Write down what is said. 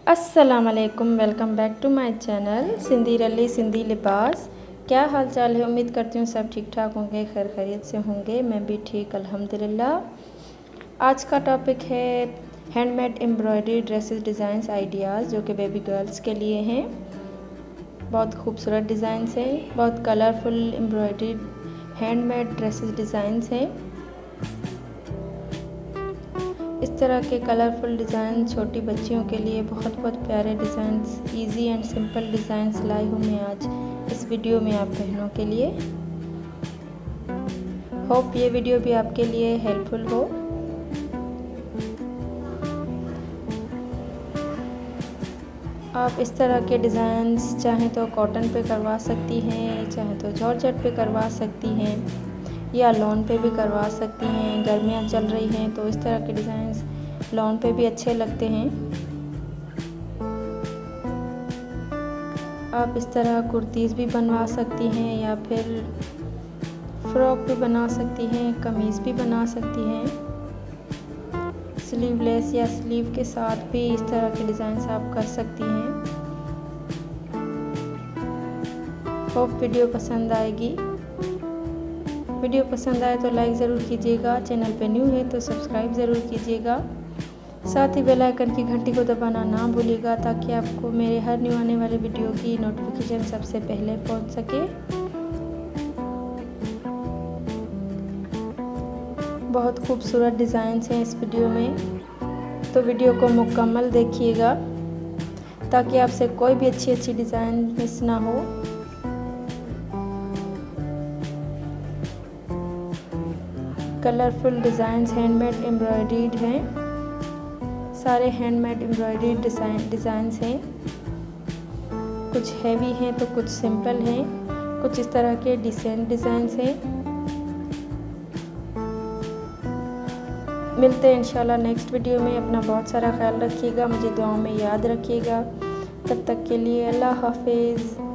अस्सलाम वालेकुम, welcome back to my channel Sindhi Ralli Sindhi लिबास। क्या हाल चाल है? उम्मीद करती हूँ सब ठीक ठाक होंगे, खैर खैरियत से होंगे। मैं भी ठीक अल्हम्दुलिल्लाह। आज का टॉपिक है handmade embroidery dresses designs ideas, जो कि बेबी गर्ल्स के लिए हैं। बहुत खूबसूरत डिज़ाइंस हैं, बहुत colourful embroidery handmade dresses designs हैं। इस तरह के कलरफुल डिज़ाइन छोटी बच्चियों के लिए बहुत प्यारे designs, easy and simple designs लाई हूँ मैं आज इस वीडियो में आप बहनों के लिए। होप ये वीडियो भी आपके लिए हेल्पफुल हो। आप इस तरह के डिज़ाइंस चाहें तो कॉटन पे करवा सकती हैं, चाहें तो जॉर्जेट पे करवा सकती हैं, या लॉन पे भी करवा सकती हैं। गर्मियाँ चल रही हैं तो इस तरह के डिज़ाइंस लॉन पे भी अच्छे लगते हैं। आप इस तरह कुर्तीज़ भी बनवा सकती हैं, या फिर फ्रॉक भी बना सकती हैं, कमीज़ भी बना सकती हैं। स्लीवलेस या स्लीव के साथ भी इस तरह के डिज़ाइंस आप कर सकती हैं। होप वीडियो पसंद आएगी। वीडियो पसंद आए तो लाइक ज़रूर कीजिएगा, चैनल पे न्यू है तो सब्सक्राइब ज़रूर कीजिएगा। साथ ही बेल आइकन की घंटी को दबाना ना भूलिएगा, ताकि आपको मेरे हर न्यू आने वाले वीडियो की नोटिफिकेशन सबसे पहले पहुंच सके। बहुत खूबसूरत डिज़ाइंस हैं इस वीडियो में, तो वीडियो को मुकम्मल देखिएगा ताकि आपसे कोई भी अच्छी डिज़ाइन मिस ना हो। कलरफुल डिज़ाइंस हैंडमेड एम्ब्रॉयडरीड हैं, सारे हैंडमेड एम्ब्रॉयडरी डिज़ाइंस हैं। कुछ हैवी हैं तो कुछ सिंपल हैं, कुछ इस तरह के डिसेंट डिज़ाइंस हैं। मिलते हैं इंशाल्लाह नेक्स्ट वीडियो में। अपना बहुत सारा ख्याल रखिएगा, मुझे दुआओं में याद रखिएगा। तब तक के लिए अल्लाह हाफिज़।